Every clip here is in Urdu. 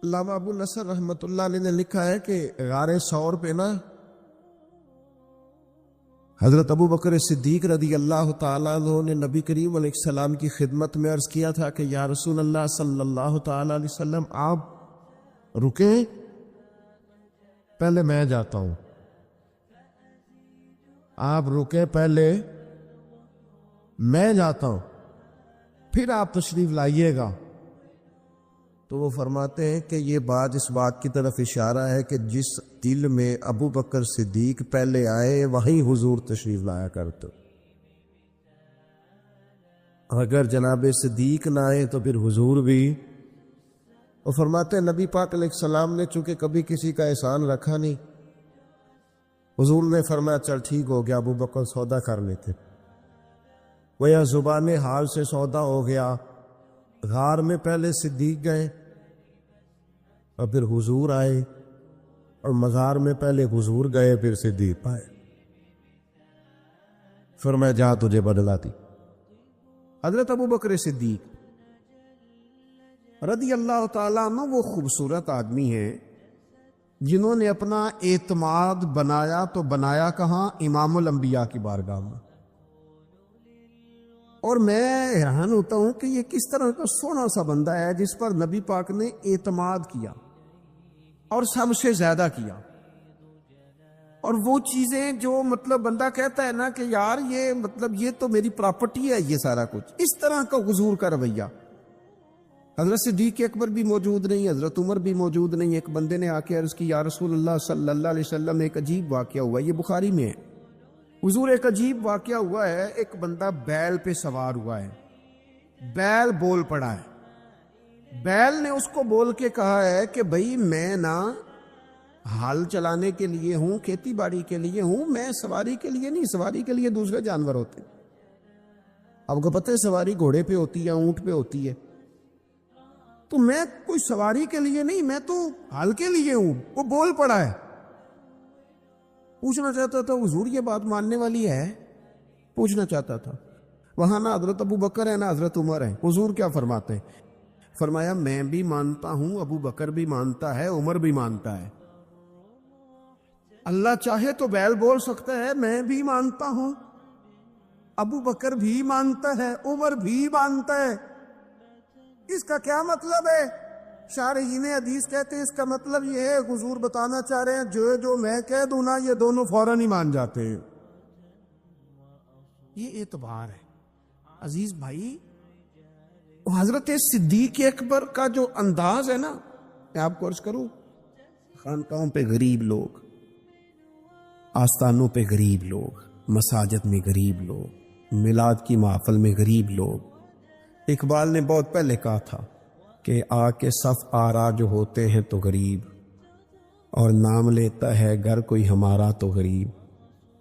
علامہ ابو نصر رحمۃ اللہ علیہ نے لکھا ہے کہ غار ثور پہ نا حضرت ابو بکر صدیق رضی اللہ تعالیٰ عنہ نے نبی کریم علیہ السلام کی خدمت میں عرض کیا تھا کہ یا رسول اللہ صلی اللہ تعالیٰ علیہ وسلم آپ رکیں، پہلے میں جاتا ہوں، آپ رکیں پہلے میں جاتا ہوں، پھر آپ تشریف لائیے گا۔ تو وہ فرماتے ہیں کہ یہ بات اس بات کی طرف اشارہ ہے کہ جس دل میں ابو بکر صدیق پہلے آئے وہیں حضور تشریف لایا کرتے، اگر جناب صدیق نہ آئے تو پھر حضور بھی۔ وہ فرماتے ہیں نبی پاک علیہ السلام نے چونکہ کبھی کسی کا احسان رکھا نہیں، حضور نے فرمایا چل ٹھیک ہو گیا، ابو بکر سودا کر لیتے، وہ یا زبان حال سے سودا ہو گیا۔ غار میں پہلے صدیق گئے اور پھر حضور آئے، اور مزار میں پہلے حضور گئے پھر صدیق آئے۔ فرمایا جا تجھے بدلاتی۔ حضرت ابو بکر صدیق رضی اللہ تعالیٰ عنہ وہ خوبصورت آدمی ہیں جنہوں نے اپنا اعتماد بنایا تو بنایا کہاں؟ امام الانبیاء کی بارگاہ میں۔ اور میں حیران ہوتا ہوں کہ یہ کس طرح کا سونا سا بندہ ہے جس پر نبی پاک نے اعتماد کیا اور سب سے زیادہ کیا، اور وہ چیزیں جو مطلب بندہ کہتا ہے نا کہ یار یہ مطلب یہ تو میری پراپرٹی ہے، یہ سارا کچھ، اس طرح کا حضور کا رویہ۔ حضرت صدیق اکبر بھی موجود نہیں، حضرت عمر بھی موجود نہیں۔ ایک بندے نے آ کے عرض کی یا رسول اللہ صلی اللہ علیہ وسلم ایک عجیب واقعہ ہوا، یہ بخاری میں ہے، حضور ایک عجیب واقعہ ہوا ہے، ایک بندہ بیل پہ سوار ہوا ہے، بیل بول پڑا ہے، بیل نے اس کو بول کے کہا ہے کہ بھئی میں نہ ہل چلانے کے لیے ہوں، کھیتی باڑی کے لیے ہوں، میں سواری کے لیے نہیں، سواری کے لیے دوسرے جانور ہوتے ہیں۔ آپ کو پتہ ہے سواری گھوڑے پہ ہوتی ہے، اونٹ پہ ہوتی ہے، تو میں کوئی سواری کے لیے نہیں، میں تو ہل کے لیے ہوں۔ وہ بول پڑا ہے، پوچھنا چاہتا تھا حضور یہ بات ماننے والی ہے، پوچھنا چاہتا تھا۔ وہاں نہ حضرت ابو بکر ہے نہ حضرت عمر ہے، حضور کیا فرماتے ہیں؟ فرمایا میں بھی مانتا ہوں، ابو بکر بھی مانتا ہے، عمر بھی مانتا ہے، اللہ چاہے تو بیل بول سکتا ہے، میں بھی مانتا ہوں، ابو بکر بھی مانتا ہے، عمر بھی مانتا ہے۔ اس کا کیا مطلب ہے؟ شارحین حدیث کہتے ہیں اس کا مطلب یہ ہے، حضور بتانا چاہ رہے ہیں جو میں کہہ دوں نا یہ دونوں فوراً ہی مان جاتے ہیں۔ یہ اعتبار ہے عزیز بھائی۔ حضرت صدیق اکبر کا جو انداز ہے نا، میں آپ کو عرض کروں، خانقاہوں پہ غریب لوگ، آستانوں پہ غریب لوگ، مساجد میں غریب لوگ، میلاد کی محفل میں غریب لوگ۔ اقبال نے بہت پہلے کہا تھا کہ آ کے صف آرا جو ہوتے ہیں تو غریب، اور نام لیتا ہے گر کوئی ہمارا تو غریب۔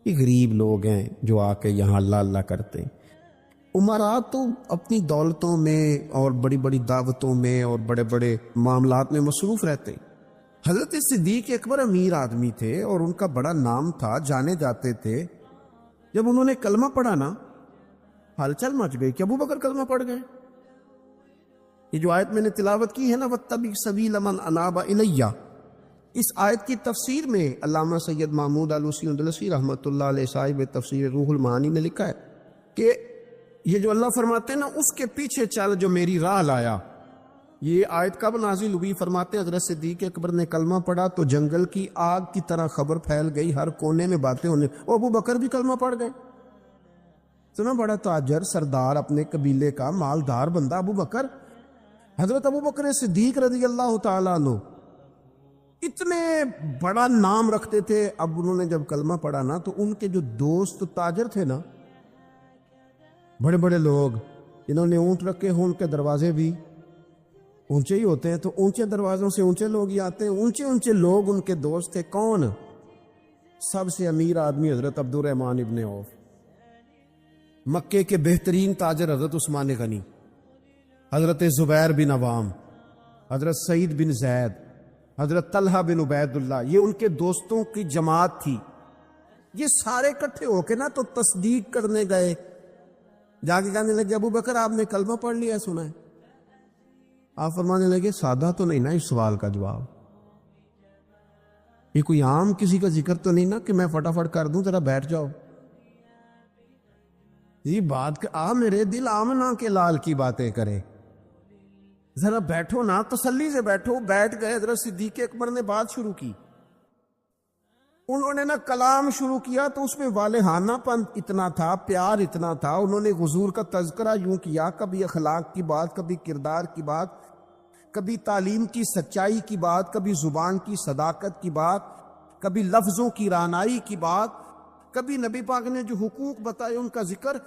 یہ غریب لوگ ہیں جو آ کے یہاں اللہ اللہ کرتے ہیں۔ عمرا تو اپنی دولتوں میں اور بڑی بڑی دعوتوں میں اور بڑے بڑے معاملات میں مصروف رہتے ہیں۔ حضرت صدیق اکبر امیر آدمی تھے اور ان کا بڑا نام تھا، جانے جاتے تھے۔ جب انہوں نے کلمہ پڑھا نا، ہلچل مچ گئی کہ ابو بکر کلمہ پڑھ گئے۔ یہ جو آیت میں نے تلاوت کی ہے نا وَاتَّبِعْ سَبِيلَ مَنْ أَنَابَ إِلَيَّ، اس آیت کی تفسیر میں علامہ سید محمود آلوسی اندلسی رحمۃ اللہ علیہ صاحب تفسیر روح المعانی نے لکھا ہے کہ یہ جو اللہ فرماتے ہیں نا اس کے پیچھے چل جو میری راہ لایا، یہ آیت کب نازل ہوئی؟ فرماتے ہیں حضرت صدیق اکبر نے کلمہ پڑھا تو جنگل کی آگ کی طرح خبر پھیل گئی، ہر کونے میں باتیں ہونے، ابو بکر بھی کلمہ پڑھ گئے۔ اتنا بڑا تاجر، سردار، اپنے قبیلے کا مالدار بندہ ابو بکر، حضرت ابو بکر صدیق رضی اللہ تعالیٰ عنہ اتنے بڑا نام رکھتے تھے۔ اب انہوں نے جب کلمہ پڑھا نا تو ان کے جو دوست تاجر تھے نا، بڑے بڑے لوگ جنہوں نے اونٹ رکھے ہوں، ان کے دروازے بھی اونچے ہی ہوتے ہیں، تو اونچے دروازوں سے اونچے لوگ ہی آتے ہیں، اونچے اونچے لوگ ان کے دوست تھے۔ کون؟ سب سے امیر آدمی حضرت عبد الرحمن ابن عوف، مکے کے بہترین تاجر حضرت عثمان غنی، حضرت زبیر بن عوام، حضرت سعید بن زید، حضرت طلحہ بن عبید اللہ، یہ ان کے دوستوں کی جماعت تھی۔ یہ سارے اکٹھے ہو کے نا تو تصدیق کرنے گئے، جا کے کہنے لگے ابو بکر آپ نے کلمہ پڑھ لیا، سنا ہے؟ آپ فرمانے لگے سادہ تو نہیں نا اس سوال کا جواب، یہ کوئی عام کسی کا ذکر تو نہیں نا کہ میں فٹافٹ کر دوں ذرا بیٹھ جاؤ، یہ بات کہ میرے دل آمنا کے لال کی باتیں کرے، ذرا بیٹھو نا، تسلی سے بیٹھو۔ بیٹھ گئے۔ حضرت صدیق اکبر نے بات شروع کی، انہوں نے نا کلام شروع کیا تو اس میں والہانہ پن اتنا تھا، پیار اتنا تھا، انہوں نے حضور کا تذکرہ یوں کیا، کبھی اخلاق کی بات، کبھی کردار کی بات، کبھی تعلیم کی سچائی کی بات، کبھی زبان کی صداقت کی بات، کبھی لفظوں کی رعنائی کی بات، کبھی نبی پاک نے جو حقوق بتائے ان کا ذکر،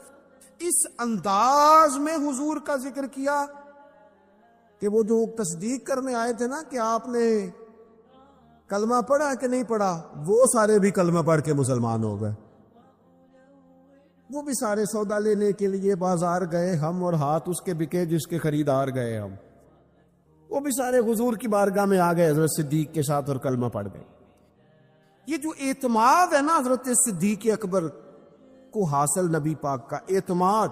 اس انداز میں حضور کا ذکر کیا کہ وہ جو تصدیق کرنے آئے تھے نا کہ آپ نے کلمہ پڑھا کہ نہیں پڑھا، وہ سارے بھی کلمہ پڑھ کے مسلمان ہو گئے، وہ بھی سارے سودا لینے کے لیے بازار گئے ہم، اور ہاتھ اس کے بکے جس کے خریدار گئے ہم، وہ بھی سارے حضور کی بارگاہ میں آ گئے حضرت صدیق کے ساتھ اور کلمہ پڑھ گئے۔ یہ جو اعتماد ہے نا حضرت صدیق اکبر کو حاصل، نبی پاک کا اعتماد،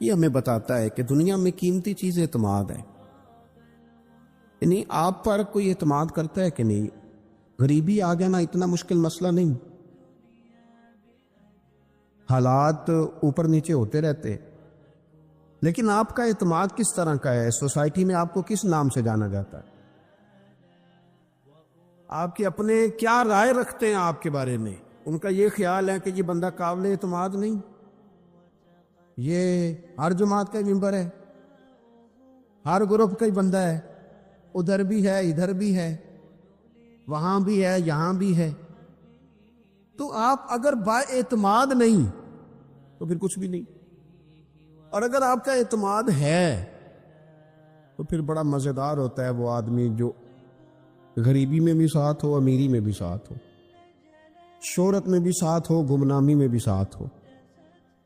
یہ ہمیں بتاتا ہے کہ دنیا میں قیمتی چیز اعتماد ہے۔ یعنی آپ پر کوئی اعتماد کرتا ہے کہ نہیں؟ غریبی آ گیا نا، اتنا مشکل مسئلہ نہیں، حالات اوپر نیچے ہوتے رہتے، لیکن آپ کا اعتماد کس طرح کا ہے؟ سوسائٹی میں آپ کو کس نام سے جانا جاتا ہے؟ آپ کے اپنے کیا رائے رکھتے ہیں آپ کے بارے میں؟ ان کا یہ خیال ہے کہ یہ بندہ قابل اعتماد نہیں، یہ ہر جماعت کا ممبر ہے، ہر گروپ کا ہی بندہ ہے، ادھر بھی ہے ادھر بھی ہے، وہاں بھی ہے یہاں بھی ہے۔ تو آپ اگر با اعتماد نہیں تو پھر کچھ بھی نہیں، اور اگر آپ کا اعتماد ہے تو پھر بڑا مزیدار ہوتا ہے وہ آدمی جو غریبی میں بھی ساتھ ہو، امیری میں بھی ساتھ ہو، شہرت میں بھی ساتھ ہو، گمنامی میں بھی ساتھ ہو،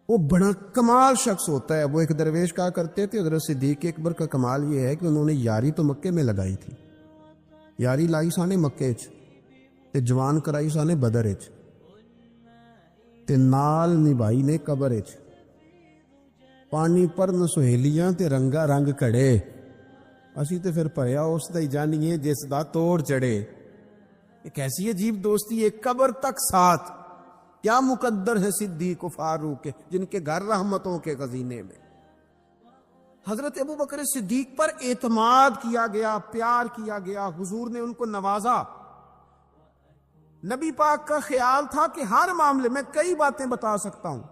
وہ بڑا کمال شخص ہوتا ہے۔ وہ ایک درویش کہا کرتے تھے حضرت صدیق اکبر کا کمال یہ ہے کہ انہوں نے یاری تو مکے میں لگائی تھی، یاری لائی سانے مکے چ تے جوان کرائی سانے بدر چ تے نال نبھائی نے قبر چ، پانی پرن سہیلیاں تے رنگا رنگ کڑے، اسی تے پھر پریا اس دا ہی جانیے جس دا توڑ چڑھے۔ ایک ایسی عجیب دوستی، ایک قبر تک ساتھ، کیا مقدر ہے صدیق و فاروق کے جن کے گھر رحمتوں کے خزینے میں۔ حضرت ابوبکر صدیق پر اعتماد کیا گیا، پیار کیا گیا، حضور نے ان کو نوازا۔ نبی پاک کا خیال تھا کہ ہر معاملے میں، کئی باتیں بتا سکتا ہوں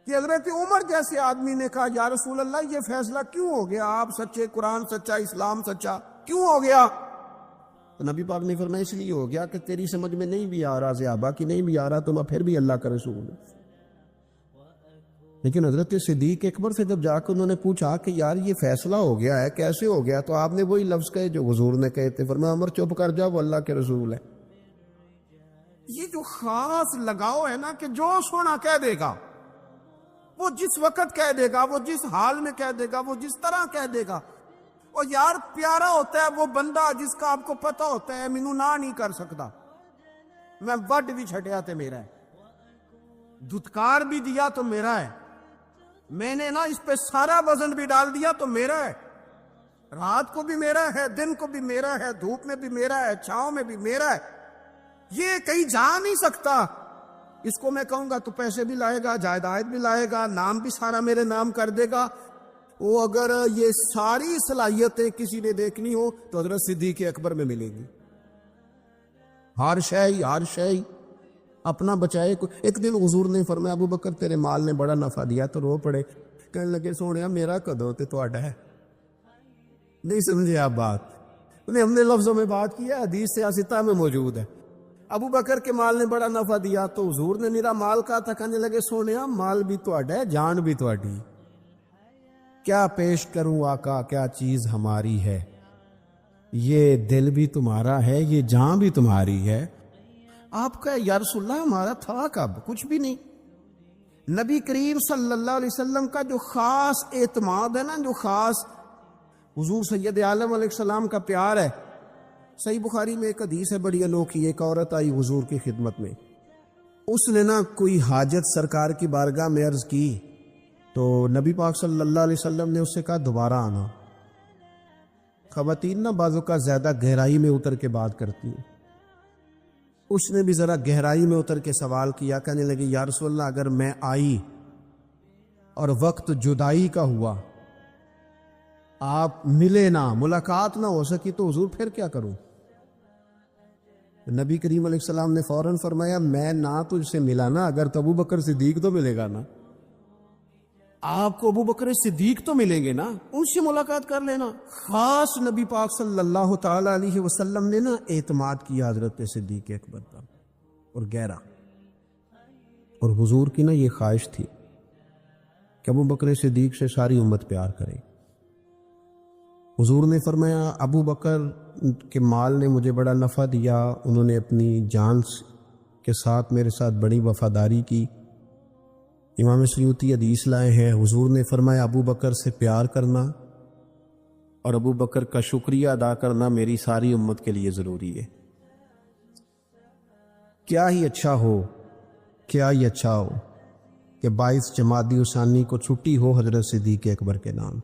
کہ حضرت عمر جیسے آدمی نے کہا یا رسول اللہ یہ فیصلہ کیوں ہو گیا، آپ سچے، قرآن سچا، اسلام سچا، کیوں ہو گیا؟ تو نبی پاک نے فرمایا اس لیے ہو گیا کہ تیری سمجھ میں نہیں بھی آ رہا، صحابہ کی نہیں بھی آ رہا، تو میں پھر بھی اللہ کا رسول ہوں۔ لیکن حضرت صدیق اکبر سے جب جا کے انہوں نے پوچھا کہ یار یہ فیصلہ ہو گیا ہے، کیسے ہو گیا، تو آپ نے وہی لفظ کہے جو حضور نے کہے تھے، فرمایا عمر چپ کر جا، وہ اللہ کے رسول ہے۔ یہ جو خاص لگاؤ ہے نا کہ جو سونا کہہ دے گا، وہ جس وقت کہہ دے گا، وہ جس حال میں کہہ دے گا، وہ جس طرح کہہ دے گا، اور یار پیارا ہوتا ہے وہ بندہ جس کا آپ کو پتا ہوتا ہے مینوں نہ نہیں کر سکتا، میں وڈ بھی چھٹیا تے میرا ہے، دھتکار بھی دیا تو میرا ہے، میں نے نا اس پہ سارا وزن بھی ڈال دیا تو میرا ہے، رات کو بھی میرا ہے، دن کو بھی میرا ہے، دھوپ میں بھی میرا ہے، چھاؤں میں بھی میرا ہے، یہ کہیں جا نہیں سکتا۔ اس کو میں کہوں گا تو پیسے بھی لائے گا، جائیداد بھی لائے گا، نام بھی سارا میرے نام کر دے گا۔ وہ اگر یہ ساری صلاحیتیں کسی نے دیکھنی ہو تو حضرت صدیق اکبر میں ملے گی، ہر شے اپنا بچائے۔ ایک دن حضور نے فرمایا ابو بکر تیرے مال نے بڑا نفع دیا، تو رو پڑے، کہنے لگے سونیا میرا کدو تے تہاڈا ہے۔ نہیں سمجھے آپ بات؟ انہیں ہم نے لفظوں میں بات کی ہے، حدیث سیاستہ میں موجود ہے۔ ابو بکر کے مال نے بڑا نفع دیا تو حضور نے میرا مال کہا تھا، کہنے لگے سونیا مال بھی تہاڈا ہے، جان بھی تہاڈی، کیا پیش کروں آقا، کیا چیز ہماری ہے، یہ دل بھی تمہارا ہے، یہ جان بھی تمہاری ہے۔ آپ کا یا رسول اللہ ہمارا تھا کب؟ کچھ بھی نہیں۔ نبی کریم صلی اللہ علیہ وسلم کا جو خاص اعتماد ہے نا، جو خاص حضور سید عالم علیہ السلام کا پیار ہے۔ صحیح بخاری میں ایک حدیث ہے بڑی انوکھی، ایک عورت آئی حضور کی خدمت میں، اس نے نا کوئی حاجت سرکار کی بارگاہ میں عرض کی تو نبی پاک صلی اللہ علیہ وسلم نے اس سے کہا دوبارہ آنا۔ خواتین بعض اوقات زیادہ گہرائی میں اتر کے بات کرتی ہیں، اس نے بھی ذرا گہرائی میں اتر کے سوال کیا، کہنے لگی یا رسول اللہ اگر میں آئی اور وقت جدائی کا ہوا، آپ ملے نہ، ملاقات نہ ہو سکی تو حضور پھر کیا کروں؟ نبی کریم علیہ السلام نے فوراً فرمایا میں نہ تجھ سے ملا نا، اگر تو ابو بکر صدیق تو ملے گا نا، آپ کو ابو بکر صدیق تو ملیں گے نا، ان سے ملاقات کر لینا۔ خاص نبی پاک صلی اللہ تعالی علیہ وسلم نے نا اعتماد کیا حضرت صدیق اکبر پر، اور گہرا، اور حضور کی نا یہ خواہش تھی کہ ابو بکر صدیق سے ساری امت پیار کرے۔ حضور نے فرمایا ابو بکر کے مال نے مجھے بڑا نفع دیا، انہوں نے اپنی جان کے ساتھ میرے ساتھ بڑی وفاداری کی۔ امام سیوطی حدیث لائے ہیں، حضور نے فرمایا ابو بکر سے پیار کرنا اور ابو بکر کا شکریہ ادا کرنا میری ساری امت کے لیے ضروری ہے۔ کیا ہی اچھا ہو کہ 22 جمادی الثانی کو چھٹی ہو حضرت صدیق اکبر کے نام،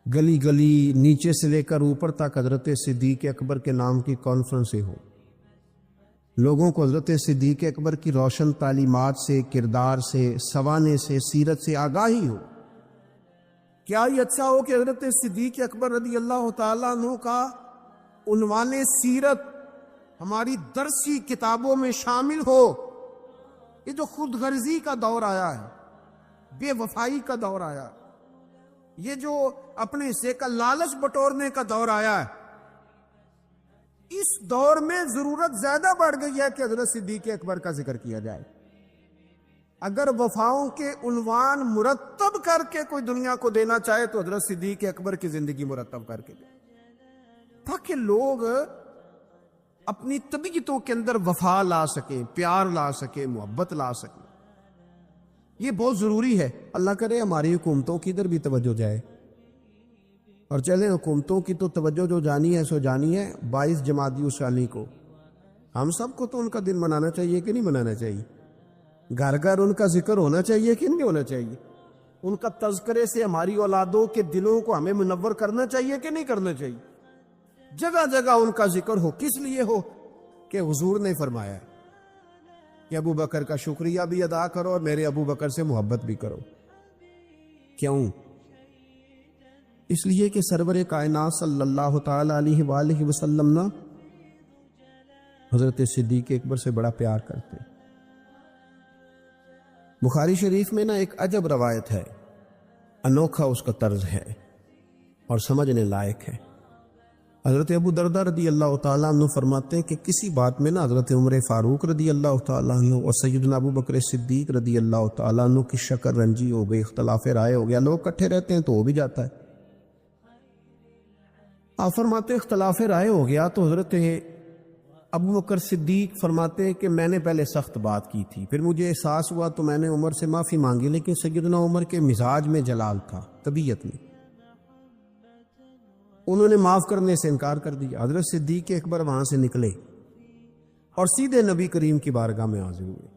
گلی گلی نیچے سے لے کر اوپر تک حضرت صدیق اکبر کے نام کی کانفرنسیں ہو، لوگوں کو حضرت صدیق اکبر کی روشن تعلیمات سے، کردار سے، سوانے سے، سیرت سے آگاہی ہو۔ کیا یہ اچھا ہو کہ حضرت صدیق اکبر رضی اللہ تعالیٰ عنہ کا عنوان سیرت ہماری درسی کتابوں میں شامل ہو۔ یہ جو خود غرضی کا دور آیا ہے، بے وفائی کا دور آیا ہے، یہ جو اپنے حصے کا لالچ بٹورنے کا دور آیا ہے، اس دور میں ضرورت زیادہ بڑھ گئی ہے کہ حضرت صدیق اکبر کا ذکر کیا جائے۔ اگر وفاؤں کے عنوان مرتب کر کے کوئی دنیا کو دینا چاہے تو حضرت صدیق اکبر کی زندگی مرتب کر کے دے، تاکہ لوگ اپنی طبیعتوں کے اندر وفا لا سکیں، پیار لا سکیں، محبت لا سکیں۔ یہ بہت ضروری ہے۔ اللہ کرے ہماری حکومتوں کی ادھر بھی توجہ جائے، اور چلیں حکومتوں کی تو توجہ جو جانی ہے سو جانی ہے 22 جمادی الثانی کو۔ ہم سب کو تو ان کا دن منانا چاہیے کہ نہیں منانا چاہیے؟ گھر گھر ان کا ذکر ہونا چاہیے کہ نہیں ہونا چاہیے؟ ان کا تذکرے سے ہماری اولادوں کے دلوں کو ہمیں منور کرنا چاہیے کہ نہیں کرنا چاہیے؟ جگہ جگہ ان کا ذکر ہو، کس لیے ہو؟ کہ حضور نے فرمایا ہے کہ ابو بکر کا شکریہ بھی ادا کرو اور میرے ابو بکر سے محبت بھی کرو۔ کیوں؟ اس لیے کہ سرور کائنات صلی اللہ تعالی علیہ وآلہ وسلم نا حضرت صدیق اکبر سے بڑا پیار کرتے۔ بخاری شریف میں نا ایک عجب روایت ہے، انوکھا اس کا طرز ہے اور سمجھنے لائق ہے۔ حضرت ابو دردہ رضی اللہ تعالیٰ عنہ فرماتے ہیں کہ کسی بات میں نا حضرت عمر فاروق رضی اللہ تعالیٰ عنہ اور سیدنا ابو بکر صدیق رضی اللہ تعالیٰ عنہ کی شکر رنجی ہو گئی، اختلاف رائے ہو گیا۔ لوگ اکٹھے رہتے ہیں تو ہو بھی جاتا ہے۔ آپ فرماتے اختلاف رائے ہو گیا تو حضرت ابو بکر صدیق فرماتے ہیں کہ میں نے پہلے سخت بات کی تھی، پھر مجھے احساس ہوا تو میں نے عمر سے معافی مانگی، لیکن سیدنا عمر کے مزاج میں جلال تھا، طبیعت میں، انہوں نے معاف کرنے سے انکار کر دیا۔ حضرت صدیق اکبر وہاں سے نکلے اور سیدھے نبی کریم کی بارگاہ میں حاضر ہوئے۔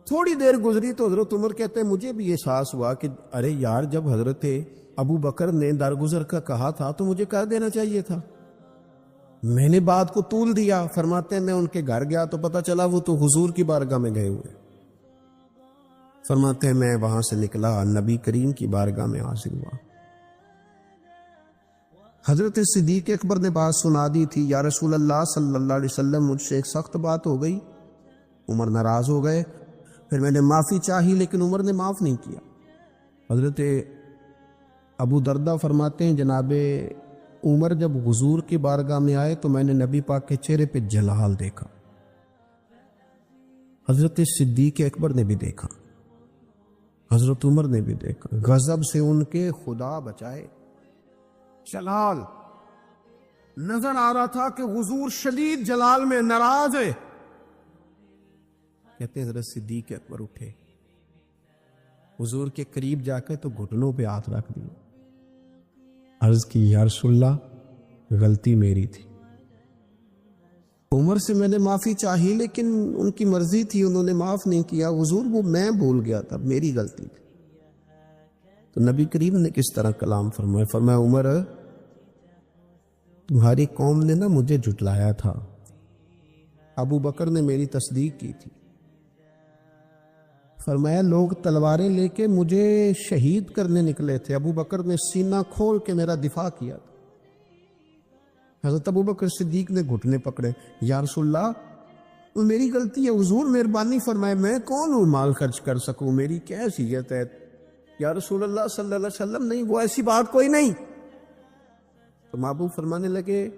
تھوڑی دیر گزری تو حضرت عمر کہتے ہیں مجھے بھی احساس ہوا کہ ارے یار جب حضرت ابو بکر نے درگزر کا کہا تھا تو مجھے کہہ دینا چاہیے تھا، میں نے بات کو طول دیا۔ فرماتے ہیں میں ان کے گھر گیا تو پتہ چلا وہ تو حضور کی بارگاہ میں گئے ہوئے۔ فرماتے ہیں میں وہاں سے نکلا، نبی کریم کی بارگاہ میں حاضر ہوا۔ حضرت صدیق اکبر نے بات سنا دی تھی، یا رسول اللہ صلی اللہ علیہ وسلم مجھ سے ایک سخت بات ہو گئی، عمر ناراض ہو گئے، پھر میں نے معافی چاہی لیکن عمر نے معاف نہیں کیا۔ حضرت ابو دردہ فرماتے ہیں جناب عمر جب حضور کی بارگاہ میں آئے تو میں نے نبی پاک کے چہرے پہ جلال دیکھا، حضرت صدیق اکبر نے بھی دیکھا، حضرت عمر نے بھی دیکھا، غضب سے ان کے خدا بچائے جلال نظر آ رہا تھا کہ حضور شدید جلال میں ناراض ہے۔ کہتے ہیں حضرت صدیق اکبر اٹھے، حضور کے قریب جا کے تو گھٹنوں پہ ہاتھ رکھ دی، عرض کی یا رسول اللہ غلطی میری تھی، عمر سے میں نے معافی چاہی لیکن ان کی مرضی تھی، انہوں نے معاف نہیں کیا۔ حضور وہ میں بھول گیا تھا، میری غلطی تھی۔ تو نبی کریم نے کس طرح کلام فرمایا؟ فرمایا عمر تمہاری قوم نے نا مجھے جھٹلایا تھا، ابو بکر نے میری تصدیق کی تھی۔ فرمایا لوگ تلواریں لے کے مجھے شہید کرنے نکلے تھے، ابو بکر نے سینہ کھول کے میرا دفاع کیا تھا۔ حضرت ابو بکر صدیق نے گھٹنے پکڑے، یا رسول اللہ میری غلطی ہے، حضور مہربانی فرمائے، میں کون ہوں مال خرچ کر سکوں، میری کیا حیثیت ہے؟ یا رسول اللہ صلی اللہ علیہ وسلم نہیں، وہ ایسی بات کوئی نہیں۔ تو محبوب فرمانے لگے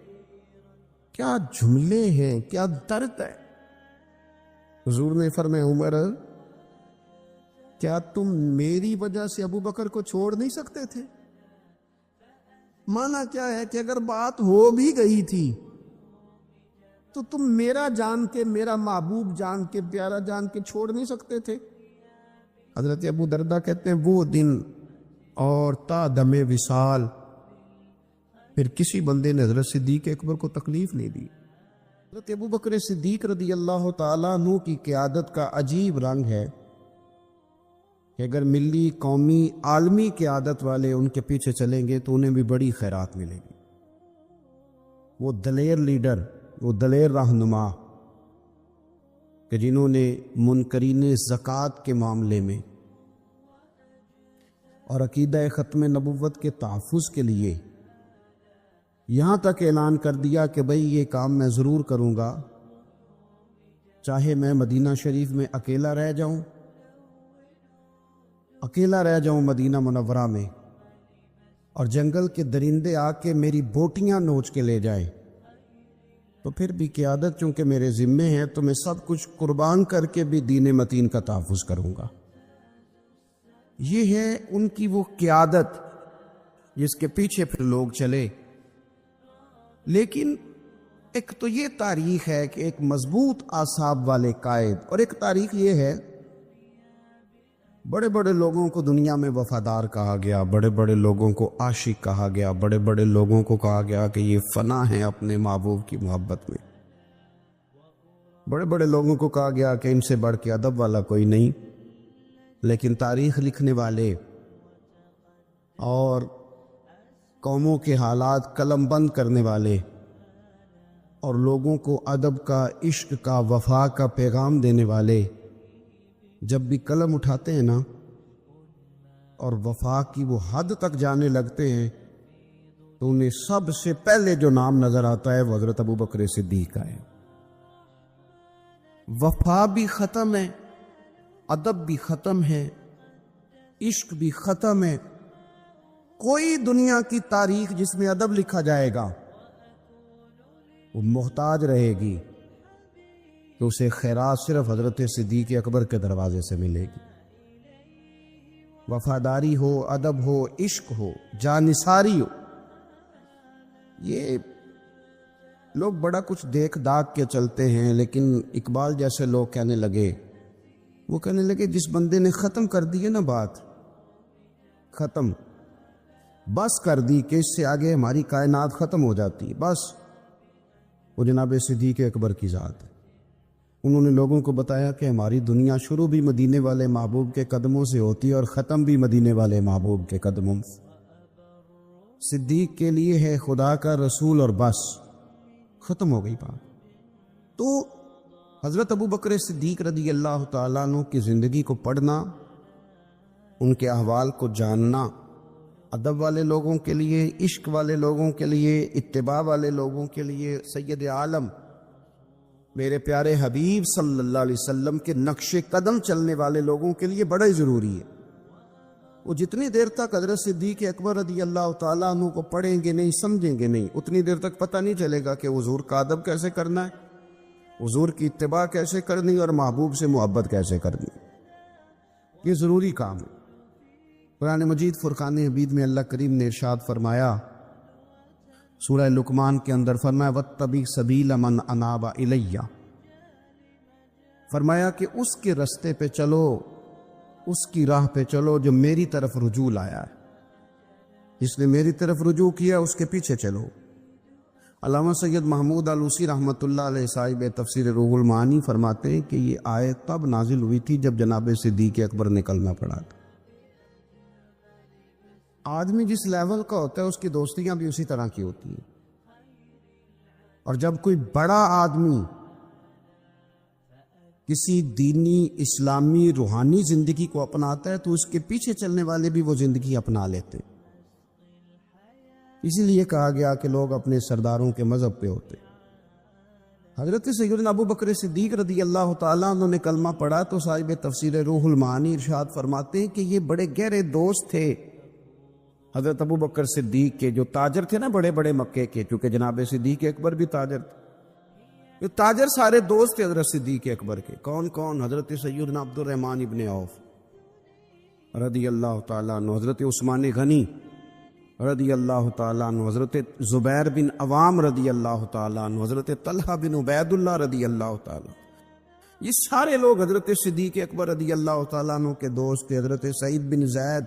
کیا جملے ہیں، کیا درد ہے۔ حضور نے فرمایا عمر کیا تم میری وجہ سے ابو بکر کو چھوڑ نہیں سکتے تھے؟ مانا کیا ہے کہ اگر بات ہو بھی گئی تھی تو تم میرا جان کے، میرا محبوب جان کے، پیارا جان کے چھوڑ نہیں سکتے تھے۔ حضرت ابو دردہ کہتے ہیں وہ دن اور تا دم وصال پھر کسی بندے نے حضرت صدیق اکبر کو تکلیف نہیں دی۔ حضرت ابو بکر صدیق رضی اللہ تعالیٰ عنہ کی قیادت کا عجیب رنگ ہے کہ اگر ملی، قومی، عالمی قیادت والے ان کے پیچھے چلیں گے تو انہیں بھی بڑی خیرات ملے گی۔ وہ دلیر لیڈر، وہ دلیر رہنما کہ جنہوں نے منکرین زکوٰۃ کے معاملے میں اور عقیدہ ختم نبوت کے تحفظ کے لیے یہاں تک اعلان کر دیا کہ بھئی یہ کام میں ضرور کروں گا، چاہے میں مدینہ شریف میں اکیلا رہ جاؤں مدینہ منورہ میں، اور جنگل کے درندے آ کے میری بوٹیاں نوچ کے لے جائے، تو پھر بھی قیادت چونکہ میرے ذمے ہے تو میں سب کچھ قربان کر کے بھی دین متین کا تحفظ کروں گا۔ یہ ہے ان کی وہ قیادت جس کے پیچھے پھر لوگ چلے۔ لیکن ایک تو یہ تاریخ ہے کہ ایک مضبوط اعصاب والے قائد، اور ایک تاریخ یہ ہے بڑے بڑے لوگوں کو دنیا میں وفادار کہا گیا، بڑے بڑے لوگوں کو عاشق کہا گیا، بڑے بڑے لوگوں کو کہا گیا کہ یہ فنا ہے اپنے محبوب کی محبت میں، بڑے بڑے لوگوں کو کہا گیا کہ ان سے بڑھ کے ادب والا کوئی نہیں۔ لیکن تاریخ لکھنے والے اور قوموں کے حالات قلم بند کرنے والے اور لوگوں کو ادب کا، عشق کا، وفا کا پیغام دینے والے جب بھی قلم اٹھاتے ہیں نا اور وفا کی وہ حد تک جانے لگتے ہیں تو انہیں سب سے پہلے جو نام نظر آتا ہے وہ حضرت ابو بکر صدیق کا ہے۔ وفا بھی ختم ہے، ادب بھی ختم ہے، عشق بھی ختم ہے۔ کوئی دنیا کی تاریخ جس میں ادب لکھا جائے گا وہ محتاج رہے گی کہ اسے خیرات صرف حضرت صدیق اکبر کے دروازے سے ملے گی۔ وفاداری ہو، ادب ہو، عشق ہو، جانثاری ہو۔ یہ لوگ بڑا کچھ دیکھ داکھ کے چلتے ہیں، لیکن اقبال جیسے لوگ کہنے لگے جس بندے نے ختم کر دی ہے نا بات، ختم بس کر دی کہ اس سے آگے ہماری کائنات ختم ہو جاتی، بس وہ جناب صدیق اکبر کی ذات ہے۔ انہوں نے لوگوں کو بتایا کہ ہماری دنیا شروع بھی مدینے والے محبوب کے قدموں سے ہوتی ہے اور ختم بھی مدینے والے محبوب کے قدموں سے۔ صدیق کے لیے ہے خدا کا رسول اور بس، ختم ہو گئی بات۔ تو حضرت ابو بکر صدیق رضی اللہ تعالیٰ عنہ کی زندگی کو پڑھنا، ان کے احوال کو جاننا، ادب والے لوگوں کے لیے، عشق والے لوگوں کے لیے، اتباع والے لوگوں کے لیے، سید عالم میرے پیارے حبیب صلی اللہ علیہ وسلم کے نقش قدم چلنے والے لوگوں کے لیے بڑا ہی ضروری ہے۔ وہ جتنی دیر تک حضرت صدیق اکبر رضی اللہ تعالیٰ عنہ کو پڑھیں گے نہیں، سمجھیں گے نہیں، اتنی دیر تک پتہ نہیں چلے گا کہ حضور کا ادب کیسے کرنا ہے، حضور کی اتباع کیسے کرنی اور محبوب سے محبت کیسے کرنی۔ یہ ضروری کام ہے۔ قرآن مجید فرقان حمید میں اللہ کریم نے ارشاد فرمایا، سورہ لقمان کے اندر فرمایا وَاتَّبِعْ سَبِيلَ مَنْ أَنَابَ إِلَيَّ، فرمایا کہ اس کے رستے پہ چلو، اس کی راہ پہ چلو جو میری طرف رجوع لایا ہے، جس نے میری طرف رجوع کیا اس کے پیچھے چلو۔ علامہ سید محمود آلوسی رحمۃ اللہ علیہ صاحب تفسیر روح المعانی فرماتے ہیں کہ یہ آیت تب نازل ہوئی تھی جب جناب صدیق اکبر نے کلمہ پڑھا تھا۔ آدمی جس لیول کا ہوتا ہے اس کی دوستیاں بھی اسی طرح کی ہوتی ہیں، اور جب کوئی بڑا آدمی کسی دینی اسلامی روحانی زندگی کو اپناتا ہے تو اس کے پیچھے چلنے والے بھی وہ زندگی اپنا لیتے، اسی لیے کہا گیا کہ لوگ اپنے سرداروں کے مذہب پہ ہوتے۔ حضرت سیدنا ابو بکر صدیق رضی اللہ تعالیٰ عنہ نے کلمہ پڑھا تو صاحب تفسیر روح المعانی ارشاد فرماتے ہیں کہ یہ بڑے گہرے دوست تھے حضرت ابو بکر صدیق کے، جو تاجر تھے نا بڑے بڑے مکے کے، چونکہ جناب صدیق اکبر بھی تاجر تھے۔ یہ تاجر سارے دوست تھے حضرت صدیق اکبر کے۔ کون کون؟ حضرت سیدنا عبد الرحمن ابن عوف رضی اللہ تعالیٰ عنہ، حضرت عثمان غنی رضی اللہ تعالیٰ عنہ، حضرت زبیر بن عوام رضی اللہ تعالیٰ عنہ، حضرت طلحہ بن عبید اللہ رضی اللہ تعالیٰ عنہ۔ یہ سارے لوگ حضرت صدیق اکبر رضی اللہ تعالیٰ عنہ کے دوست تھے۔ حضرت سعید بن زید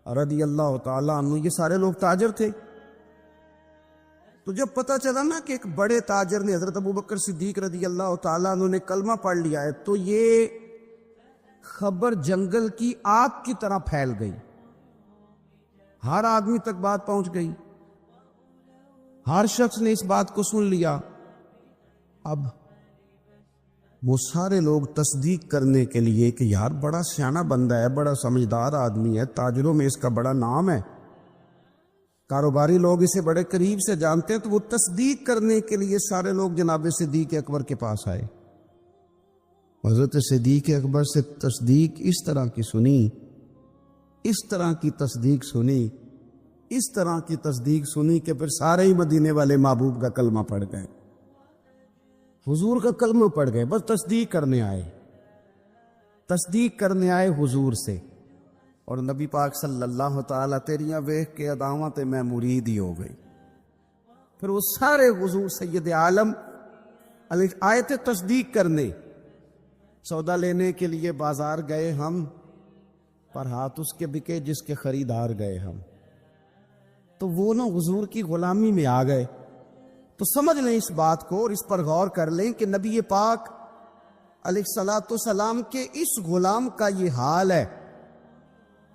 رضی اللہ تعالیٰ عنہ، یہ سارے لوگ تاجر تھے۔ تو جب پتہ چلا نا کہ ایک بڑے تاجر نے، حضرت ابو بکر صدیق رضی اللہ تعالیٰ عنہ نے کلمہ پڑھ لیا ہے، تو یہ خبر جنگل کی آگ کی طرح پھیل گئی، ہر آدمی تک بات پہنچ گئی، ہر شخص نے اس بات کو سن لیا۔ اب وہ سارے لوگ تصدیق کرنے کے لیے کہ یار بڑا سیانہ بندہ ہے، بڑا سمجھدار آدمی ہے، تاجروں میں اس کا بڑا نام ہے، کاروباری لوگ اسے بڑے قریب سے جانتے ہیں، تو وہ تصدیق کرنے کے لیے سارے لوگ جناب صدیق اکبر کے پاس آئے۔ حضرت صدیق اکبر سے تصدیق اس طرح کی سنی، اس طرح کی تصدیق سنی، اس طرح کی تصدیق سنی کہ پھر سارے ہی مدینے والے محبوب کا کلمہ پڑھ گئے، حضور کا کلمہ پڑھ گئے، بس تصدیق کرنے آئے، تصدیق کرنے آئے حضور سے۔ اور نبی پاک صلی اللہ تعالیٰ تیریاں ویکھ کے اداواں تے میں مرید ہی ہو گئی۔ پھر وہ سارے حضور سید عالم آئے تھے تصدیق کرنے، سودا لینے کے لیے بازار گئے ہم، پر ہاتھ اس کے بکے جس کے خریدار گئے ہم۔ تو وہ نا حضور کی غلامی میں آ گئے۔ تو سمجھ لیں اس بات کو اور اس پر غور کر لیں کہ نبی پاک علیہ الصلوۃ والسلام کے اس غلام کا یہ حال ہے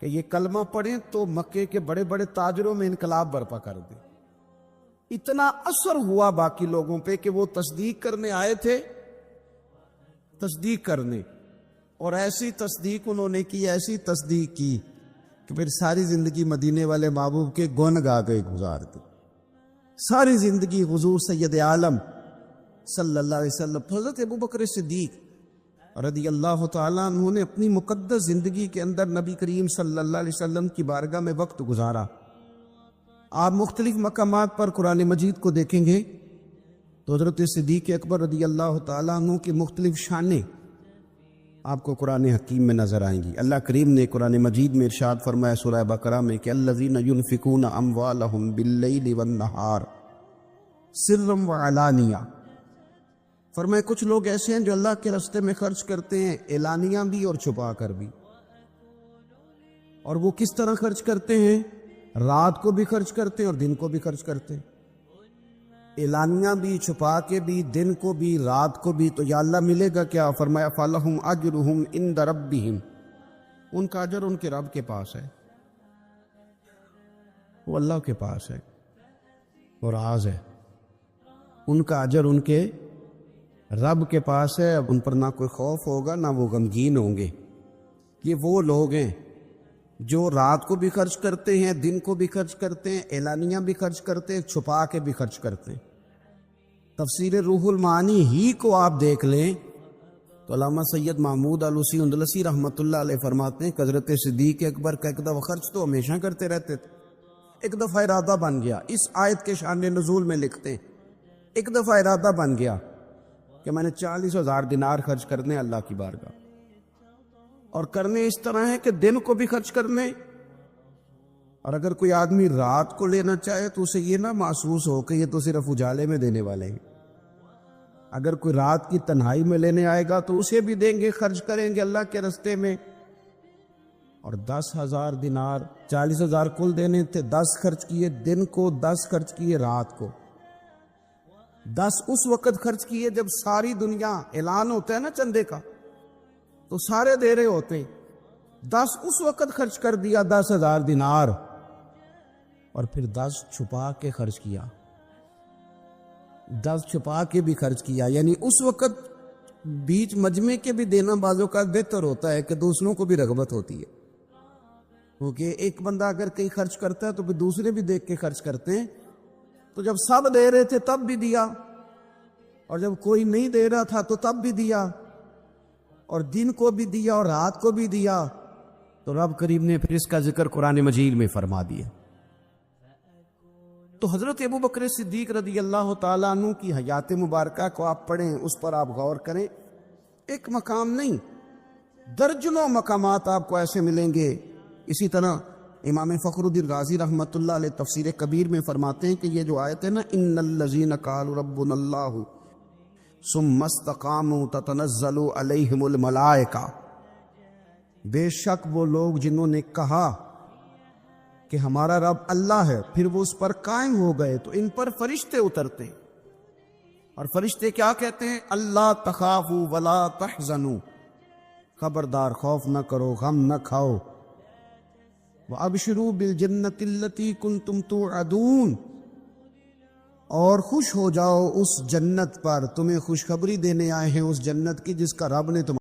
کہ یہ کلمہ پڑھیں تو مکے کے بڑے بڑے تاجروں میں انقلاب برپا کر دے۔ اتنا اثر ہوا باقی لوگوں پہ کہ وہ تصدیق کرنے آئے تھے، تصدیق کرنے، اور ایسی تصدیق انہوں نے کی، ایسی تصدیق کی کہ پھر ساری زندگی مدینے والے محبوب کے گن گا کے گزار دی، ساری زندگی حضور سید عالم صلی اللہ علیہ وسلم۔ حضرت ابو بکر صدیق رضی اللہ تعالیٰ عنہ نے اپنی مقدس زندگی کے اندر نبی کریم صلی اللہ علیہ وسلم کی بارگاہ میں وقت گزارا۔ آپ مختلف مقامات پر قرآن مجید کو دیکھیں گے تو حضرت صدیق اکبر رضی اللہ تعالیٰ عنہ کی مختلف شانیں آپ کو قرآن حکیم میں نظر آئیں گی۔ اللہ کریم نے قرآن مجید میں ارشاد فرمایا سورہ بقرہ میں کہ الذین ينفقون اموالهم باللیل والنہار سرا وعلانیہ، فرمایا کچھ لوگ ایسے ہیں جو اللہ کے راستے میں خرچ کرتے ہیں اعلانیہ بھی اور چھپا کر بھی۔ اور وہ کس طرح خرچ کرتے ہیں؟ رات کو بھی خرچ کرتے ہیں اور دن کو بھی خرچ کرتے ہیں، اعلانیہ بھی، چھپا کے بھی، دن کو بھی، رات کو بھی۔ تو یا اللہ ملے گا کیا؟ فرمایا فَلَهُمْ أَجْرُهُمْ عِنْدَ رَبِّهِمْ، ان کا اجر ان کے رب کے پاس ہے، وہ اللہ کے پاس ہے، اور راز ہے، ان کا اجر ان کے رب کے پاس ہے۔ اب ان پر نہ کوئی خوف ہوگا نہ وہ غمگین ہوں گے۔ یہ وہ لوگ ہیں جو رات کو بھی خرچ کرتے ہیں، دن کو بھی خرچ کرتے ہیں، اعلانیہ بھی خرچ کرتے ہیں، چھپا کے بھی خرچ کرتے ہیں۔ تفسیر روح المعانی ہی کو آپ دیکھ لیں تو علامہ سید محمود آلوسی اندلسی رحمۃ اللہ علیہ فرماتے ہیں کہ حضرت صدیق اکبر کا ایک دفعہ خرچ تو ہمیشہ کرتے رہتے تھے، ایک دفعہ ارادہ بن گیا، اس آیت کے شان نزول میں لکھتے ہیں ایک دفعہ ارادہ بن گیا کہ میں نے 40,000 دینار خرچ کرنے اللہ کی بارگاہ، اور کرنے اس طرح ہے کہ دن کو بھی خرچ کرنے، اور اگر کوئی آدمی رات کو لینا چاہے تو اسے یہ نہ محسوس ہو کہ یہ تو صرف اجالے میں دینے والے ہیں، اگر کوئی رات کی تنہائی میں لینے آئے گا تو اسے بھی دیں گے، خرچ کریں گے اللہ کے راستے میں۔ اور 10,000 دینار، 40,000 کل دینے تھے، 10 خرچ کیے دن کو، 10 خرچ کیے رات کو۔ 10 اس وقت خرچ کیے جب ساری دنیا اعلان ہوتا ہے نا چندے کا تو سارے دے رہے ہوتے. 10 اس وقت خرچ کر دیا 10,000 دینار. اور پھر 10 چھپا کے خرچ کیا, 10 چھپا کے بھی خرچ کیا. یعنی اس وقت بیچ مجمع کے بھی دینا بعضوں کا بہتر ہوتا ہے کہ دوسروں کو بھی رغبت ہوتی ہے, کیونکہ ایک بندہ اگر کہیں خرچ کرتا ہے تو پھر دوسرے بھی دیکھ کے خرچ کرتے ہیں. تو جب سب دے رہے تھے تب بھی دیا, اور جب کوئی نہیں دے رہا تھا تو تب بھی دیا, اور دن کو بھی دیا اور رات کو بھی دیا. تو رب کریم نے پھر اس کا ذکر قرآن مجید میں فرما دیا. تو حضرت ابو بکر صدیق رضی اللہ تعالیٰ عنہ کی حیات مبارکہ کو آپ پڑھیں, اس پر آپ غور کریں. ایک مقام نہیں, درجنوں مقامات آپ کو ایسے ملیں گے. اسی طرح امام فخر الدین رازی رحمۃ اللہ علیہ تفسیر کبیر میں فرماتے ہیں کہ یہ جو آیت ہے نا, ان الذین قالوا ربنا اللہ ثم استقاموا تتنزل علیہم الملائکہ, بے شک وہ لوگ جنہوں نے کہا کہ ہمارا رب اللہ ہے, پھر وہ اس پر قائم ہو گئے تو ان پر فرشتے اترتے. اور فرشتے کیا کہتے ہیں؟ اللہ تخافوا ولا تحزنوا, خبردار خوف نہ کرو, غم نہ کھاؤ. وَأَبْشِرُوا بِالْجَنَّةِ الَّتِي كُنْتُمْ تُوعَدُونَ, اور خوش ہو جاؤ اس جنت پر, تمہیں خوشخبری دینے آئے ہیں اس جنت کی جس کا رب نے تمہیں